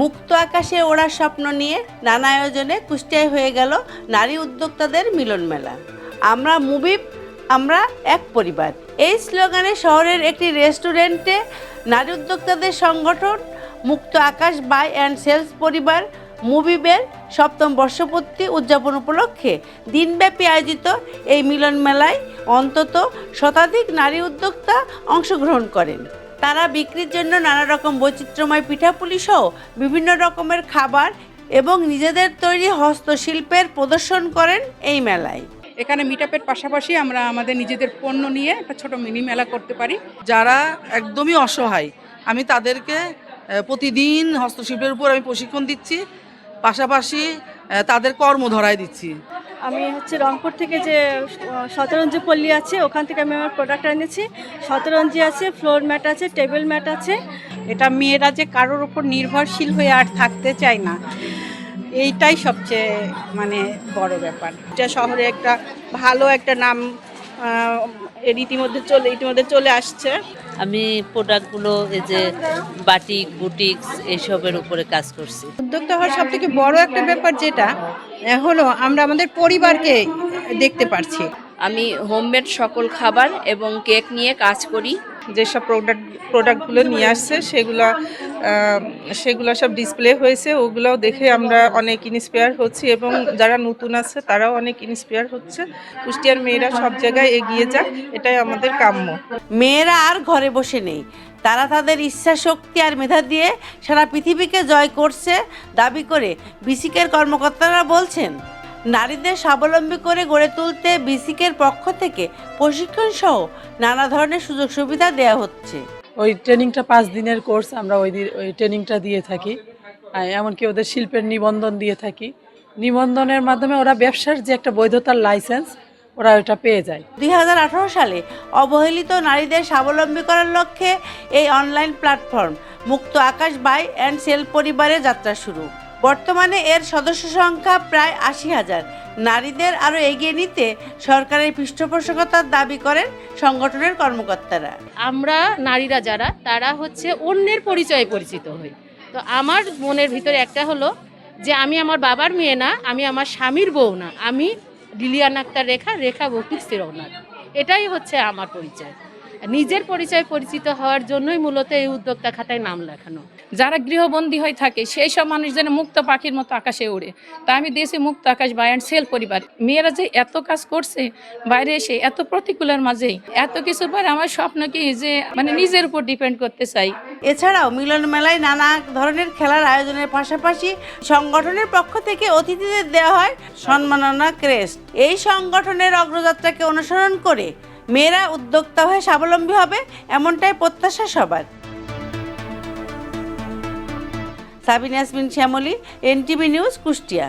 মুক্ত আকাশে ওড়ার স্বপ্ন নিয়ে নানা আয়োজনে কুষ্টিয়ায় হয়ে গেল নারী উদ্যোক্তাদের মিলন মেলা। আমরা মুবিব, আমরা এক পরিবার, এই স্লোগানে শহরের একটি রেস্টুরেন্টে নারী উদ্যোক্তাদের সংগঠন মুক্ত আকাশ বাই অ্যান্ড সেলস পরিবার মুবিবের ৭ম বর্ষপূর্তি উদযাপন উপলক্ষে দিনব্যাপী আয়োজিত এই মিলন মেলায় অন্তত শতাধিক নারী উদ্যোক্তা অংশগ্রহণ করেন। তারা বিক্রির জন্য নানা রকম বৈচিত্র্যময় পিঠাপুলি সহ বিভিন্ন রকমের খাবার এবং নিজেদের তৈরি হস্তশিল্পের প্রদর্শন করেন এই মেলায়। এখানে মিটআপের পাশাপাশি আমরা আমাদের নিজেদের পণ্য নিয়ে একটা ছোট মিনি মেলা করতে পারি। যারা একদমই অসহায়, আমি তাদেরকে প্রতিদিন হস্তশিল্পের উপর আমি প্রশিক্ষণ দিচ্ছি, পাশাপাশি তাদের কর্ম ধরায় দিচ্ছি। আমি রংপুর থেকে যে শতরঞ্জি পল্লী আছে ওখান থেকে আমি আমার প্রোডাক্ট এনেছি। শতরঞ্জি আছে, ফ্লোর ম্যাট আছে, টেবিল ম্যাট আছে। এটা মেয়েরা যে কারোর উপর নির্ভরশীল হয়ে আর থাকতে চায় না, এইটাই সবচেয়ে বড় ব্যাপার। এটা শহরে একটা ভালো একটা নাম ইতিমধ্যে চলে আসছে। আমি প্রোডাক্টগুলো এই যে বাটিক, বুটিক্স এইসবের উপরে কাজ করছি। উদ্যোক্তা হওয়ার সব থেকে বড় একটা ব্যাপার যেটা হলো আমরা আমাদের পরিবারকে দেখতে পারছি। আমি হোমমেড সকল খাবার এবং কেক নিয়ে কাজ করি। যেসব প্রোডাক্টগুলো নিয়ে আসছে সেগুলো সব ডিসপ্লে হয়েছে, ওগুলোও দেখে আমরা অনেক ইন্সপায়ার হচ্ছি এবং যারা নতুন আছে তারাও অনেক ইন্সপায়ার হচ্ছে। কুষ্টিয়ার মেয়েরা সব জায়গায় এগিয়ে যাক, এটাই আমাদের কাম্য। মেয়েরা আর ঘরে বসে নেই, তারা তাদের ইচ্ছা শক্তি আর মেধা দিয়ে সারা পৃথিবীকে জয় করছে দাবি করে বিসিকের কর্মকর্তারা বলছেন। নারীদের স্বাবলম্বী করে গড়ে তুলতে বিসিকের পক্ষ থেকে প্রশিক্ষণ সহ নানা ধরনের সুযোগ সুবিধা দেওয়া হচ্ছে। ওই ট্রেনিংটা 5 দিনের কোর্স, আমরা ওই ট্রেনিংটা দিয়ে থাকি। এমনকি ওদের শিল্পের নিবন্ধন দিয়ে থাকি। নিবন্ধনের মাধ্যমে ওরা ব্যবসার যে একটা বৈধতার লাইসেন্স ওরা ওটা পেয়ে যায়। 2018 সালে অবহেলিত নারীদের স্বাবলম্বী করার লক্ষ্যে এই অনলাইন প্ল্যাটফর্ম মুক্ত আকাশ বাই অ্যান্ড সেল পরিবারের যাত্রা শুরু। বর্তমানে এর সদস্য সংখ্যা প্রায় 80,000। নারীদের আরও এগিয়ে নিতে সরকারের পৃষ্ঠপোষকতার দাবি করেন সংগঠনের কর্মকর্তারা। আমরা নারীরা যারা, তারা অন্যের পরিচয়ে পরিচিত হই। তো আমার মনের ভিতরে একটা হলো যে আমি আমার বাবার মেয়ে না, আমি আমার স্বামীর বউ না, আমি লিলিয়ান আক্তার রেখা বকুর শিরোনাথ। এটাই আমার পরিচয়। নিজের পরিচয় পরিচিত হওয়ার জন্যই মূলত এই উদ্যোক্তা খাতায় নাম লেখানো। যারা গৃহবন্দী হয়ে থাকে সেই সব মানুষ যেন মুক্ত পাখির মতো আকাশে ওড়ে, তা আমি দিয়েছি মুক্ত আকাশ বাই অ্যান্ড সেল পরিবার। মেয়েরা যে এত কাজ করছে বাইরে এসে, এত প্রতিকূলের মাঝেই, এত কিছুর পরে আমার স্বপ্ন কি যে নিজের উপর ডিপেন্ড করতে চাই। এছাড়াও মিলন মেলায় নানা ধরনের খেলার আয়োজনের পাশাপাশি সংগঠনের পক্ষ থেকে অতিথিদের দেওয়া হয় সম্মাননা ক্রেস্ট। এই সংগঠনের অগ্রযাত্রাকে অনুসরণ করে মেয়েরা উদ্যোক্তা হয়ে স্বাবলম্বী হবে, এমনটাই প্রত্যাশা সবার। Sabina Yasmin Shyamoli, NTV news, Kushtia.